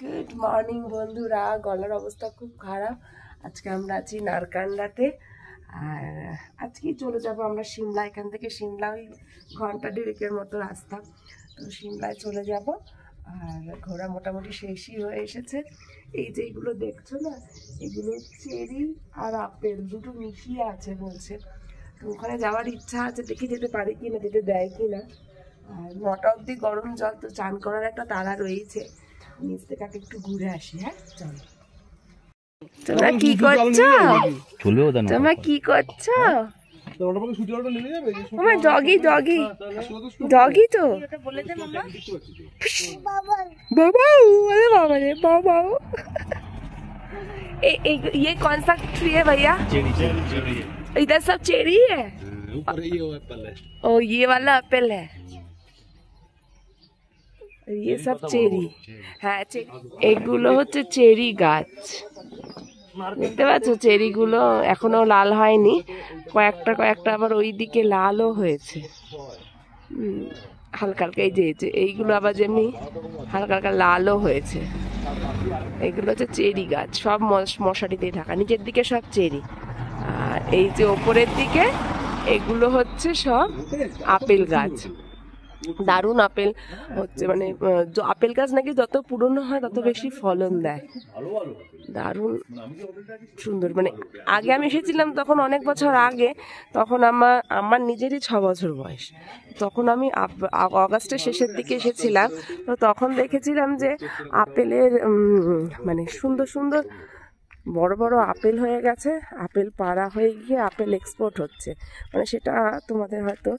Good morning বন্ধুরা, গলার অবস্থা খুব খারাপ। আজকে আমরা আছি নারকান্ডাতে, আর আজকেই চলে যাব আমরা সিমলা। এখান থেকে সিমলা ওই ঘন্টা দেড়েকের মতো রাস্তা, তো সিমলায় চলে যাব। আর ঘোরা মোটামুটি শেষই হয়ে এসেছে। এই যে এগুলো দেখছো না, এগুলো চেরি আর আপেল দুটো মিশিয়ে আছে বলছে। তো ওখানে যাওয়ার ইচ্ছা আছে, দেখি যেতে পারি কিনা, যেতে দেয় কিনা। আর 9টা অবধি গরম জল, তো চান করার একটা তাড়া রয়েছে। নিচ থেকে একটু ঘুরে আসি। হ্যাঁ চলো। তোমরা কি করছো? তোমরা কি করছো? আমার ডগি ডগি ডগি তো बाबा, अरे बाबा रे बाबा। ये कौन सा ट्री है भैया? इधर सब चेरी है। ऊपर ये एप्पल है। ओ ये वाला एप्पल है, ये सब চেরি। হ্যাঁ, এগুলো হচ্ছে চেরি গাছ। দেখতে পাচ্ছ চেরিগুলো এখনো লাল হয়নি, কয়েকটা আবার ওইদিকে লালও হয়েছে হালকা হালকা। এই যে এইগুলো আবার যেমনি হালকা হালকা লালও হয়েছে। এগুলো হচ্ছে চেরি গাছ, সব মশারি দিয়ে ঢাকা। নিচের দিকে সব চেরি, আর এই যে ওপরের দিকে এগুলো হচ্ছে সব আপেল গাছ। দারুণ আপেল হচ্ছে, মানে আপেল গাছ নাকি যত পুরনো হয় তত বেশি ফলন দেয়। দারুণ সুন্দর। মানে আগে আমি এসেছিলাম তখন অনেক বছর আগে, তখন আমার নিজেরই 6 বছর বয়স। তখন আমি অগাস্টের শেষের দিকে এসেছিলাম, তো তখন দেখেছিলাম যে আপেলের মানে সুন্দর সুন্দর বড় বড় আপেল হয়ে গেছে। আপেল পাড়া হয়ে গিয়ে আপেল এক্সপোর্ট হচ্ছে। মানে সেটা তোমাদের হয়তো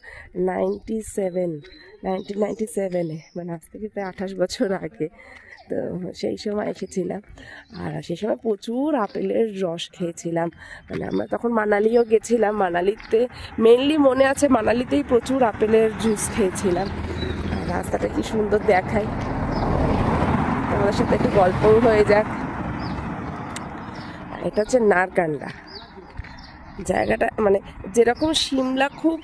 1997-এ, মানে আজ থেকে প্রায় 28 বছর আগে। তো সেই সময় এসেছিলাম, আর সেই সময় প্রচুর আপেলের রস খেয়েছিলাম। মানে আমরা তখন মানালিও গেছিলাম। মানালিতে মেনলি মনে আছে, মানালিতেই প্রচুর আপেলের জুস খেয়েছিলাম। আর রাস্তাটা কি সুন্দর দেখায়, তোমাদের সাথে একটু গল্পও হয়ে যাক। এটা হচ্ছে নারকান্ডা জায়গাটা। মানে যেরকম সিমলা খুব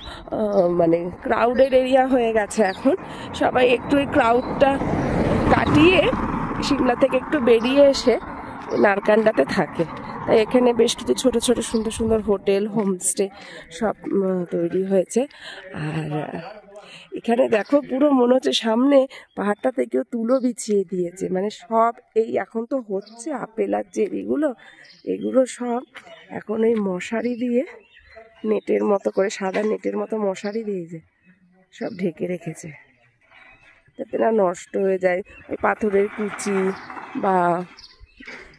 মানে ক্রাউডেড এরিয়া হয়ে গেছে এখন, সবাই একটু এই ক্রাউডটা কাটিয়ে সিমলা থেকে একটু বেরিয়ে এসে নারকান্ডাতে থাকে। তাই এখানে বেশ কিছু ছোট ছোট সুন্দর সুন্দর হোটেল, হোমস্টে সব তৈরি হয়েছে। আর এখানে দেখো পুরো মনে হচ্ছে সামনে পাহাড়টা থেকেও তুলো বিছিয়ে দিয়েছে। মানে সব এই এখন তো হচ্ছে আপেল আর চেরিগুলো, এগুলো সব এখন এই মশারি দিয়ে নেটের মতো করে, সাদা নেটের মতো মশারি দিয়ে যে সব ঢেকে রেখেছে, যাতে না নষ্ট হয়ে যায়। ওই পাথরের কুচি বা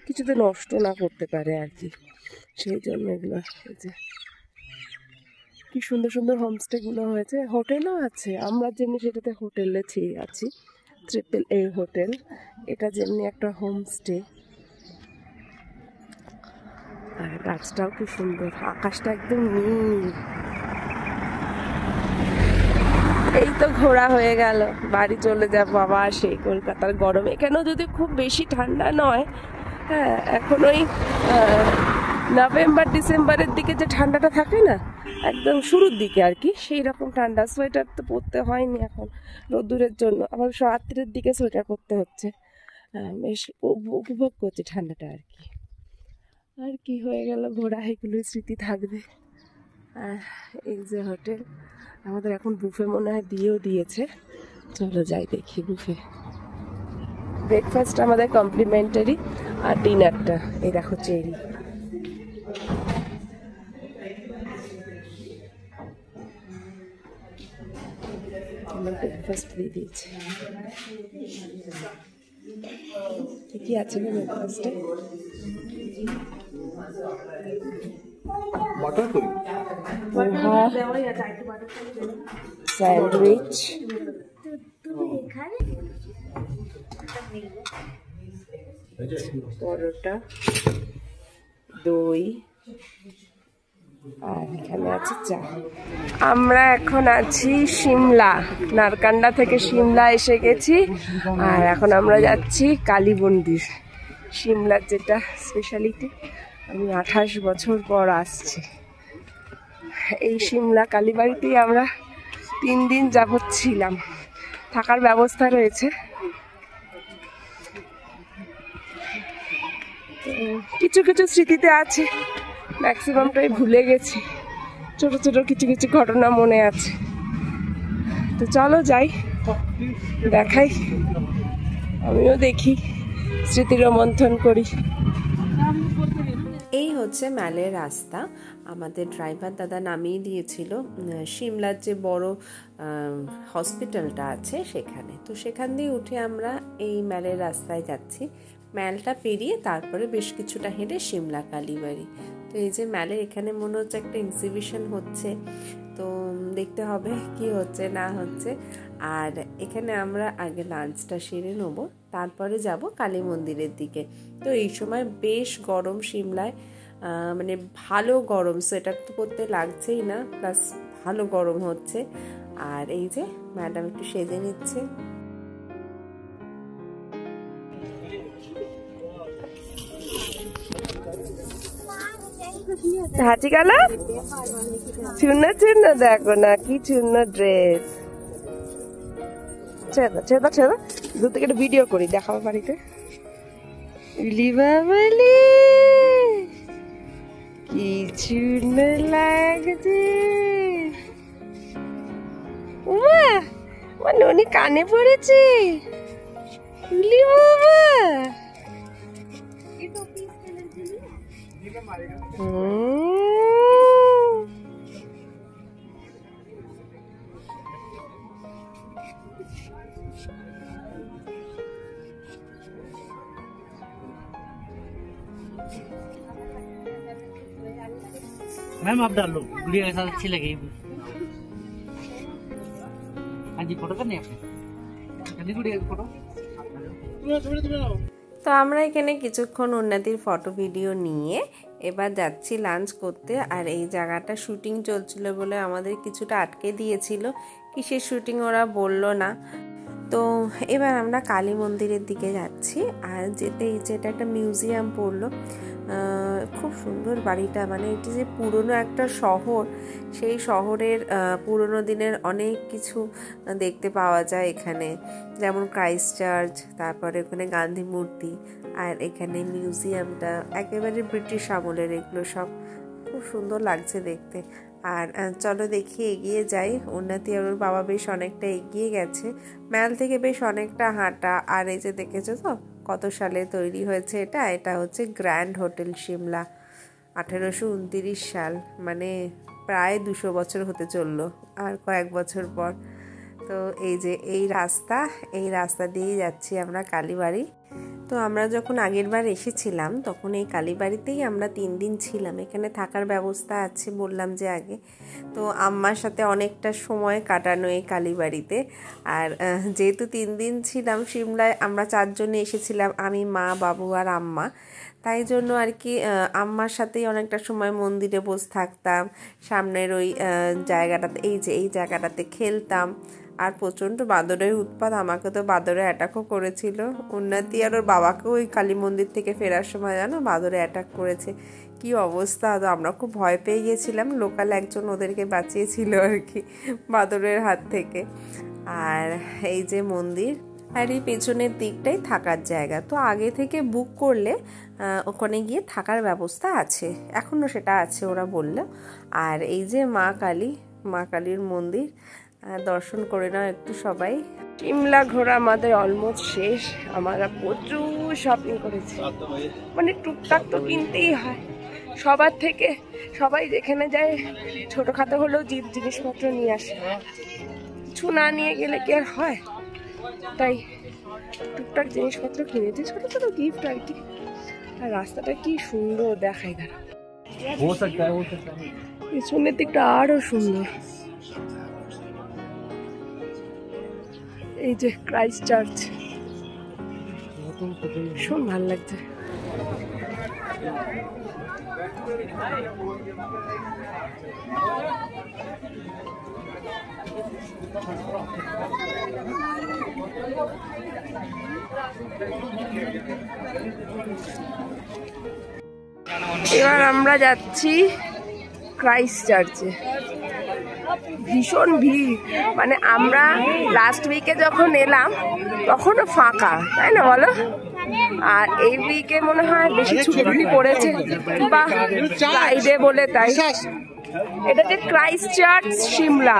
কিছুতে নষ্ট না করতে পারে আর কি, সেই জন্য এগুলো হয়েছে। কি সুন্দর সুন্দর হোমস্টেগুলো হয়েছে। হোটেলও আছে, আমরা যেমনি সেটাতে হোটেলে আছি, AAA হোটেল। এটা যেমনি একটা হোমস্টে। আর গাছটাও কি সুন্দর, আকাশটা একদম নীল। এই তো ঘোরা হয়ে গেল, বাড়ি চলে যাবো আবার সেই কলকাতার গরম। এখানেও যদি খুব বেশি ঠান্ডা নয়, হ্যাঁ এখন ওই নভেম্বর ডিসেম্বরের দিকে যে ঠান্ডাটা থাকে না, একদম শুরুর দিকে আর কি, সেই রকম ঠান্ডা। সোয়েটার তো পরতে হয়নি এখন রোদ্দুরের জন্য, আবার রাত্রের দিকে সোয়েটার পরতে হচ্ছে। বেশ উপভোগ করছে ঠান্ডাটা আর কি। আর কি হয়ে গেল ঘোরা, এগুলোই স্মৃতি থাকবে। আর এই যে হোটেল, আমাদের এখন বুফে মনে হয় দিয়েছে। চলো যাই দেখি বুফে। ব্রেকফাস্ট আমাদের কমপ্লিমেন্টারি, আর ডিনারটা এই দেখো চেরি। ব্রেকফাস্ট দিয়ে দিয়েছে। কি আছে ব্রেকফাস্টে? স্যান্ডউইচ, পরোটা, দই, আর এখানে আছে চা। আমরা এখন আছি সিমলা, নারকান্ডা থেকে সিমলা এসে গেছি। আর এখন আমরা যাচ্ছি কালী মন্দির, সিমলার যেটা স্পেশালিটি। আমি 28 বছর পর আসছি এই সিমলা কালীবাড়িতেই। আমরা 3 দিন যাবত ছিলাম, থাকার ব্যবস্থা রয়েছে। কিছু কিছু স্মৃতিতে আছে, ম্যাক্সিমামটাই ভুলে গেছি, ছোট ছোট কিছু কিছু ঘটনা মনে আছে। তো চলো যাই, দেখাই, আমিও দেখি, স্মৃতি রোমন্থন করি। এই হচ্ছে ম্যালের রাস্তা। আমাদের ড্রাইভার দাদা নামিয়ে দিয়েছিল সিমলার যে বড় হসপিটালটা আছে সেখানে। তো সেখান দিয়ে উঠে আমরা এই ম্যালের রাস্তায় যাচ্ছি। ম্যালটা পেরিয়ে তারপরে বেশ কিছুটা হেঁটে সিমলা কালীবাড়ি। তো এই যে ম্যালের এখানে মনে হচ্ছে একটা এক্সিবিশন হচ্ছে, তো দেখতে হবে কি হচ্ছে না হচ্ছে। আর এখানে আমরা আগে লাঞ্চটা সেরে নেবো, তারপরে যাব কালী মন্দিরের দিকে। তো এই সময় বেশ গরম সিমলায়, মানে ভালো গরম, সোয়েটার তো পরতে লাগছেই না, প্লাস ভালো গরম হচ্ছে। আর এই যে ম্যাডাম একটু সেজে নিচ্ছে। হাঁটি গেল চূর্ণ চূর্ণ, দেখো না কি চূর্ণ ড্রেস। ছেদা ছেদা ছেদা, দূর থেকে একটা ভিডিও করি, দেখাবো বাড়িতে। কি চূর্ণ লাগছে, উমা আমার ননি কানে পড়েছে। मैम आप डाल लो, गुड़िया के साथ अच्छी लगेगी। हाँ जी, फोटो करनी है आपने, गुड़िया की फोटो। তো আমরা এখানে কিছুক্ষণ উন্নতির ফটো ভিডিও নিয়ে এবার যাচ্ছি লাঞ্চ করতে। আর এই জায়গাটা শুটিং চলছিল বলে আমাদের কিছুটা আটকে দিয়েছিল, কিসের শুটিং ওরা বললো না। তো এবার আমরা কালী মন্দিরের দিকে যাচ্ছি। আর যেতেই যেটা একটা মিউজিয়াম পড়লো, খুব সুন্দর বাড়িটা, মানে এটি যে পুরনো একটা শহর, সেই শহরের পুরনো দিনের অনেক কিছু দেখতে পাওয়া যায় এখানে, যেমন ক্রাইস্ট চার্চ, তারপরে ওখানে গান্ধী মূর্তি, আর এখানে মিউজিয়ামটা একেবারে ব্রিটিশ আমলের, এগুলো সব খুব সুন্দর লাগছে দেখতে। আর চলো দেখি এগিয়ে যাই। উন্নতি আর ওর বাবা বেশ অনেকটা এগিয়ে গেছে, ম্যাল থেকে বেশ অনেকটা হাঁটা। আর এই যে দেখেছো তো কত সালে তৈরি হয়েছে এটা, এটা হচ্ছে গ্র্যান্ড হোটেল সিমলা, 1829 সাল, মানে প্রায় 200 বছর হতে চললো আর কয়েক বছর পর। তো এই যে এই রাস্তা দিয়েই যাচ্ছি আমরা কালীবাড়ি। তো আমরা যখন আগের বার এসেছিলাম তখন এই কালীবাড়িতেই আমরা 3 দিন ছিলাম। এখানে থাকার ব্যবস্থা আছে বললাম যে আগে। তো আম্মার সাথে অনেকটা সময় কাটানো এই কালীবাড়িতে। আর যেহেতু 3 দিন ছিলাম সিমলায়, আমরা 4 জনে এসেছিলাম, আমি, মা, বাবু আর আম্মা। তাই জন্য আর কি আম্মার সাথেই অনেকটা সময় মন্দিরে বসে থাকতাম, সামনের ওই জায়গাটাতে, এই জায়গাটাতে খেলতাম। আর প্রচণ্ড বাদরের উৎপাত, আমাকে তো বাদরে অ্যাটাকও করেছিল। উন্নতি আর ওর বাবাকেও ওই কালী মন্দির থেকে ফেরার সময় জানো বাদরে অ্যাটাক করেছে, কি অবস্থা। তো আমরা খুব ভয় পেয়ে গিয়েছিলাম, লোকাল একজন ওদেরকে বাঁচিয়েছিল আর কি বাদরের হাত থেকে। আর এই যে মন্দির, আর এই পেছনের দিকটাই থাকার জায়গা। তো আগে থেকে বুক করলে ওখানে গিয়ে থাকার ব্যবস্থা আছে, এখনও সেটা আছে ওরা বললো। আর এই যে মা কালীর মন্দির, দর্শন করে নাও একটু সবাই। সিমলা ঘোরা আমাদের অলমোস্ট শেষ। আমরা প্রচুর শপিং করেছি, মানে টুকটাক তো কিনতেই হয় সবার থেকে। সবাই যেখানে যায় ছোটখাটো হলেও জিনিসপত্র নিয়ে আসে, কিছু না নিয়ে গেলে কি আর হয়। তাই টুকটাক জিনিসপত্র কিনেছি, ছোট ছোট গিফট আর কি। আর রাস্তাটা কি সুন্দর দেখায়, দাঁড়া পেছনের দিকটা আরো সুন্দর। এই যে ক্রাইস্ট চার্চ, ভীষণ ভালো লাগছে। এবার আমরা যাচ্ছি ক্রাইস্ট চার্চে। ভীষণ ভিড়, মানে আমরা লাস্ট উইকে যখন এলাম তখনও ফাঁকা, তাই না বলো? আর এই উইকে মনে হয় বেশি ছুটি পড়েছে বা ফ্রাইডে বলে তাই। এটা যে ক্রাইস্ট চার্চ সিমলা।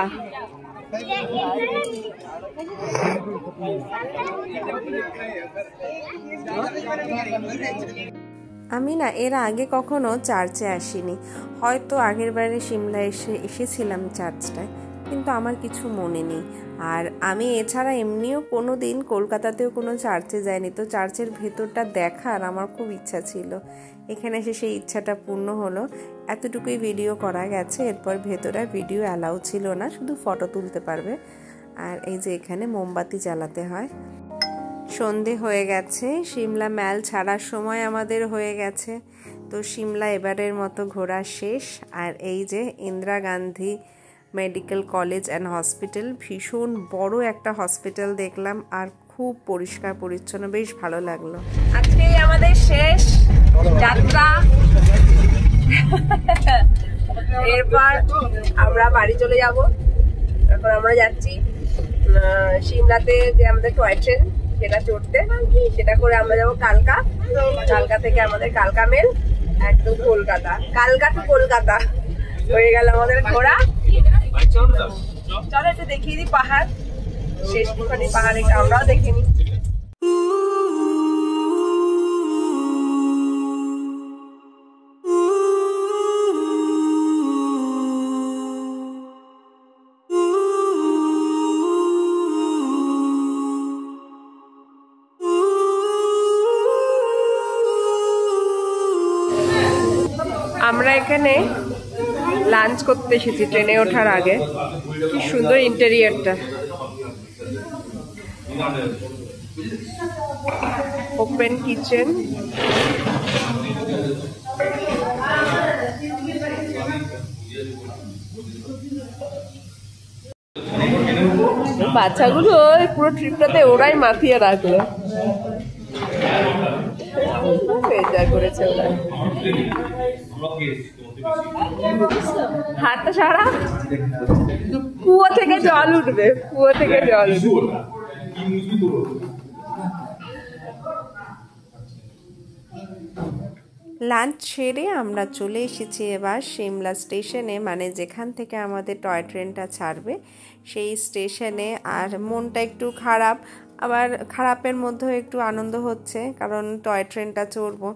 আমি না এর আগে কখনো চার্চে আসিনি, হয়তো আগের বারে সিমলা এসেছিলাম চার্চটায়, কিন্তু আমার কিছু মনে নেই। আর আমি এছাড়া এমনিও কোনো দিন কলকাতাতেও কোনো চার্চে যাইনি, তো চার্চের ভেতরটা দেখার আমার খুব ইচ্ছা ছিল। এখানে এসে সেই ইচ্ছাটা পূর্ণ হলো। এতটুকুই ভিডিও করা গেছে, এরপর ভেতরে ভিডিও অ্যালাউ ছিল না, শুধু ফটো তুলতে পারবে। আর এই যে এখানে মোমবাতি জ্বালাতে হয়। সন্ধে হয়ে গেছে, সিমলা ম্যাল ছাড়ার সময় আমাদের হয়ে গেছে। তো সিমলা এবারের মতো ঘোরা শেষ। আর এই যে Indira Gandhi medical college and hospital, ভীষণ বড় একটা হসপিটাল দেখলাম, আর খুব পরিষ্কার পরিচ্ছন্ন, বেশ ভালো লাগলো। আজকে আমাদের শেষ যাত্রা। এরপর আমরা বাড়ি চলে যাব। এখন আমরা যাচ্ছি সিমলাতে যে আমাদের টয় ট্রেন সেটা চড়তে, সেটা করে আমরা যাবো কালকা। কালকা থেকে আমাদের কালকা মেল একদম কলকাতা, কালকা টু কলকাতা হয়ে গেল আমাদের ঘোরা। চলো একটু দেখিয়ে দিই পাহাড়, শেষ দুখানি পাহাড় একটু আমরাও দেখে নিই। আমরা এখানে লাঞ্চ করতে এসেছি ট্রেনে ওঠার আগে। কি সুন্দর ইন্টেরিয়রটা, ওপেন কিচেন। বাচ্চাগুলো পুরো ট্রিপটাতে ওরাই মাতিয়ে রাখলো, এনজয় করেছে ওরা। হাতটা সারা, কুয়ো থেকে জল উঠবে, কুয়ো থেকে জল উঠবে। লাঞ্চ সেরে আমরা চলে এসেছি এবার সিমলা স্টেশনে, মানে যেখান থেকে আমাদের টয় ট্রেনটা ছাড়বে সেই স্টেশনে। আর মনটা একটু খারাপ, আবার খারাপের মধ্যেও একটু আনন্দ হচ্ছে, কারণ টয় ট্রেনটা চড়বো,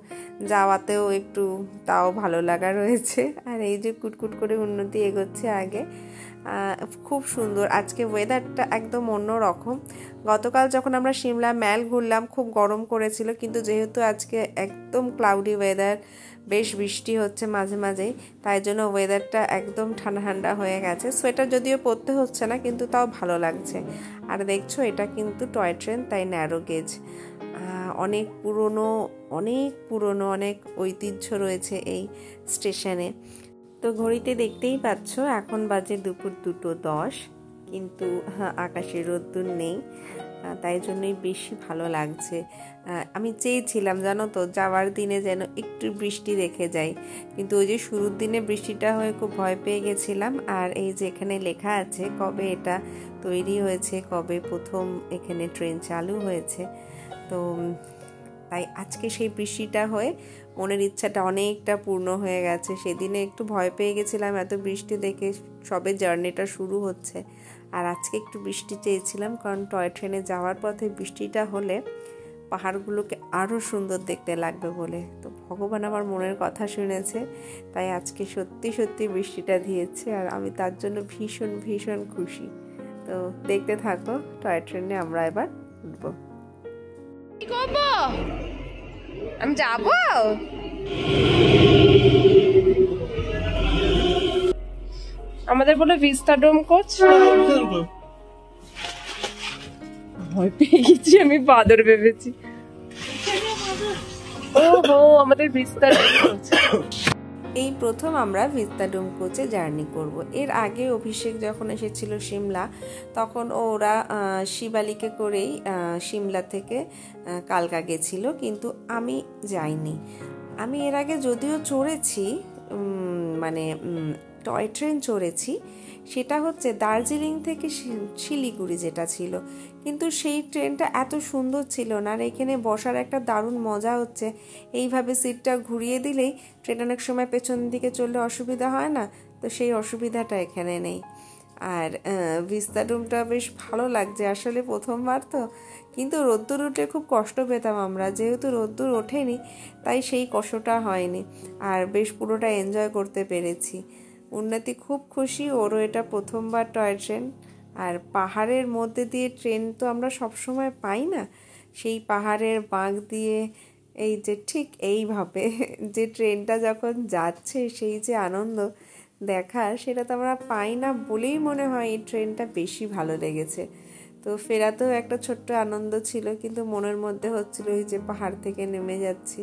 যাওয়াতেও একটু তাও ভালো লাগা রয়েছে। আর এই যে কুটকুট করে উন্নতি এগোচ্ছে আগে, খুব সুন্দর। আজকে ওয়েদারটা একদম অন্য রকম। গতকাল যখন আমরা সিমলা ম্যাল ঘুরলাম খুব গরম করেছিল, কিন্তু যেহেতু আজকে একদম ক্লাউডি ওয়েদার, বেশ বৃষ্টি হচ্ছে মাঝে মাঝেই, তাই জন্য ওয়েদারটা একদম ঠান্ডা ঠান্ডা হয়ে গেছে। সোয়েটার যদিও পরতে হচ্ছে না, কিন্তু তাও ভালো লাগছে। আর দেখছো এটা কিন্তু টয় ট্রেন, তাই ন্যারো গেজ, অনেক পুরনো অনেক ঐতিহ্য রয়েছে এই স্টেশনে। তো ঘড়িতে দেখতেই পাচ্ছ এখন বাজে দুপুর 2:10, কিন্তু আকাশে রোদ্দুর নেই, তাই জন্যই বেশি ভালো লাগছে। আমি চেয়েছিলাম জানো তো যাওয়ার দিনে যেন একটু বৃষ্টি দেখে যাই, কিন্তু ওই যে শুরুর দিনে বৃষ্টিটা হয়ে খুব ভয় পেয়ে গেছিলাম। আর এই যে এখানে লেখা আছে কবে এটা তৈরি হয়েছে, কবে প্রথম এখানে ট্রেন চালু হয়েছে। তো তাই আজকে সেই বৃষ্টিটা হয়ে মনের ইচ্ছাটা অনেকটা পূর্ণ হয়ে গেছে। সেদিনে একটু ভয় পেয়ে গেছিলাম এত বৃষ্টি দেখে, সবে জার্নিটা শুরু হচ্ছে। আর আজকে একটু বৃষ্টি চেয়েছিলাম, কারণ টয় ট্রেনে যাওয়ার পথে বৃষ্টিটা হলে পাহাড়গুলোকে আরও সুন্দর দেখতে লাগবে বলে। তো ভগবান আমার মনের কথা শুনেছে, তাই আজকে সত্যি সত্যি বৃষ্টিটা দিয়েছে, আর আমি তার জন্য ভীষণ ভীষণ খুশি। তো দেখতে থাকো, টয় ট্রেনে আমরা এবার উঠবো। কি করবো? আমি যাবো। আমাদের বলে ভিস্টাডোম কোচ। ভয় পেয়ে গেছি, আমি বাদর ভেবেছি। ওহো, আমাদের ভিস্টাডোম কোচ। এই প্রথম আমরা ভিস্টাডোম কোচে জার্নি করব। এর আগে অভিষেক যখন এসেছিল সিমলা, তখন ওরা শিবালিকে করেই সিমলা থেকে কালকা গেছিল, কিন্তু আমি যাইনি। আমি এর আগে যদিও চড়েছি, মানে টয় ট্রেন চড়েছি, সেটা হচ্ছে দার্জিলিং থেকে শিলিগুড়ি যেটা ছিল, কিন্তু সেই ট্রেনটা এত সুন্দর ছিল না। আর এখানে বসার একটা দারুণ মজা হচ্ছে, এইভাবে সিটটা ঘুরিয়ে দিলেই ট্রেন অনেক সময় পেছন দিকে চললে অসুবিধা হয় না, তো সেই অসুবিধাটা এখানে নেই। আর ভিস্তাডোমটা বেশ ভালো লাগছে, আসলে প্রথমবার তো, কিন্তু রোদ্দুর উঠে খুব কষ্ট পেতাম আমরা, যেহেতু রোদ্দুর ওঠেনি তাই সেই কষ্টটা হয়নি, আর বেশ পুরোটা এনজয় করতে পেরেছি। উন্নতি খুব খুশি, ওরও এটা প্রথমবার টয় ট্রেন। আর পাহাড়ের মধ্যে দিয়ে ট্রেন তো আমরা সবসময় পাই না, সেই পাহাড়ের বাঁক দিয়ে এই যে ঠিক এইভাবে যে ট্রেনটা যখন যাচ্ছে সেই যে আনন্দ দেখার, সেটা তো আমরা পাই না বলেই মনে হয় এই ট্রেনটা বেশি ভালো লেগেছে। তো ফেরাতেও একটা ছোট্ট আনন্দ ছিল, কিন্তু মনের মধ্যে হচ্ছিল এই যে পাহাড় থেকে নেমে যাচ্ছি,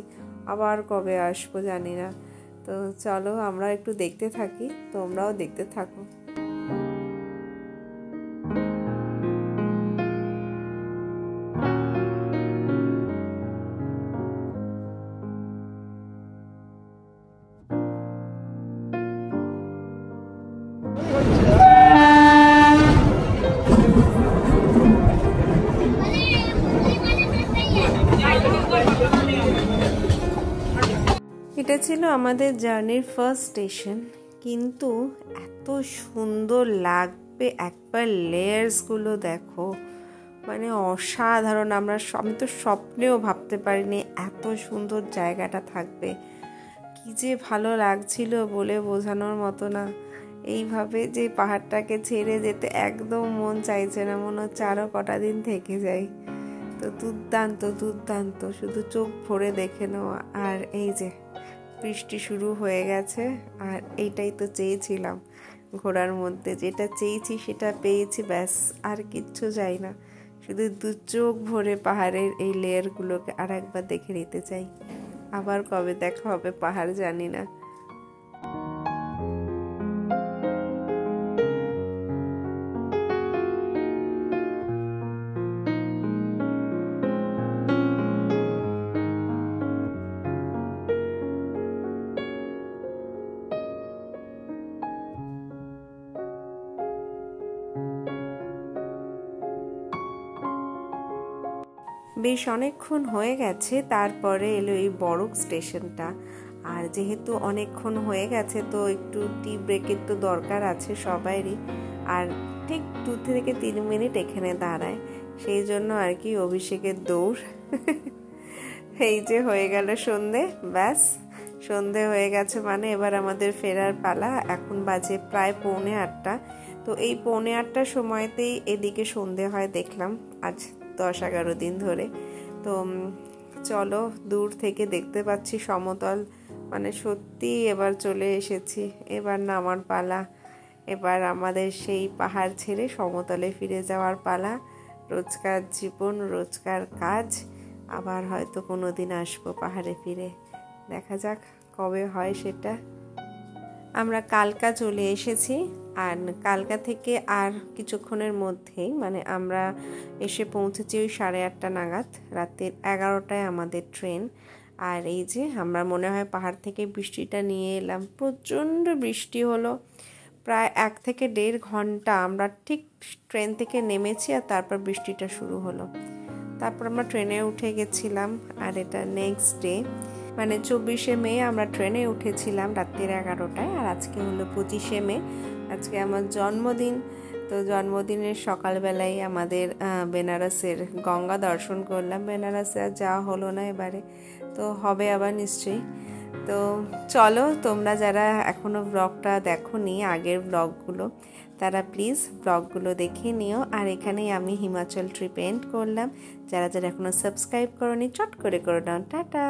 আবার কবে আসবো জানি না। তো চলো আমরা একটু দেখতে থাকি, তোমরাও দেখতে থাকো। এটা ছিল আমাদের জার্নির ফার্স্ট স্টেশন, কিন্তু এত সুন্দর লাগবে, একবার লেয়ার্সগুলো দেখো, মানে অসাধারণ। আমি তো স্বপ্নেও ভাবতে পারিনি এত সুন্দর জায়গাটা থাকবে, কি যে ভালো লাগছিল বলে বোঝানোর মতো না। এইভাবে যে পাহাড়টাকে ছেড়ে যেতে একদম মন চাইছে না, মনে হচ্ছে আরও কটা দিন থেকে যাই। তো দুর্দান্ত দুর্দান্ত, শুধু চোখ ভরে দেখে নেওয়া। আর এই যে বৃষ্টি শুরু হয়ে গেছে, আর এইটাই তো চেয়েছিলাম ঘোরার মধ্যে, যেটা চেয়েছি সেটা পেয়েছি, ব্যাস আর কিচ্ছু চাই না, শুধু দু চোখ ভরে পাহাড়ের এই লেয়ারগুলোকে আর একবার দেখে নিতে চাই। আবার কবে দেখা হবে পাহাড় জানি না। বেশ অনেকক্ষণ হয়ে গেছে, তারপরে এলো এই বরক স্টেশনটা। আর যেহেতু অনেকক্ষণ হয়ে গেছে তো একটু টি ব্রেকের তো দরকার আছে সবাইরই, আর ঠিক 2 থেকে 3 মিনিট এখানে দাঁড়ায়, সেই জন্য আর কি অভিষেকের দৌড়। এই যে হয়ে গেল সন্ধে, ব্যাস সন্ধে হয়ে গেছে, মানে এবার আমাদের ফেরার পালা। এখন বাজে প্রায় 7:45। তো এই 7:45 সময়তেই এদিকে সন্ধে হয় দেখলাম, আজ 10-11 দিন ধরে। তো চলো, দূর থেকে দেখতে পাচ্ছি সমতল, মানে সত্যি এবার চলে এসেছি, এবার নামার পালা। এবার আমাদের সেই পাহাড় ছেড়ে সমতলে ফিরে যাওয়ার পালা। রোজকার জীবন, রোজকার কাজ, আবার হয়তো কোনো দিন আসবো পাহাড়ে ফিরে, দেখা যাক কবে হয় সেটা। আমরা কালকা চলে এসেছি, আর কালকা থেকে আর কিছুক্ষণের মধ্যেই, মানে আমরা এসে পৌঁছেছি ওই 8:30 নাগাদ, রাতের 11টায় আমাদের ট্রেন। আর এই যে আমরা মনে হয় পাহাড় থেকে বৃষ্টিটা নিয়ে এলাম, প্রচণ্ড বৃষ্টি হলো, প্রায় 1 থেকে 1.5 ঘন্টা আমরা ঠিক ট্রেন থেকে নেমেছি, আর তারপর বৃষ্টিটা শুরু হলো। তারপর আমরা ট্রেনে উঠে গেছিলাম, আর এটা নেক্সট ডে, মানে 24শে মে আমরা ট্রেনে উঠেছিলাম রাত্রির 11টায়, আর আজকে হলো 25শে মে, আজকে আমার জন্মদিন। তো জন্মদিনের সকালবেলায় আমাদের বেনারসের গঙ্গা দর্শন করলাম। বেনারসে আর যাওয়া হলো না এবারে, তো হবে আবার নিশ্চয়ই। তো চলো, তোমরা যারা এখনও ব্লগটা দেখোনি, আগের ব্লগগুলো, তারা প্লিজ ব্লগগুলো দেখে নিও। আর এখানেই আমি হিমাচল ট্রিপ এন্ড করলাম। যারা যারা এখনও সাবস্ক্রাইব করোনি চট করে নাও। টাটা।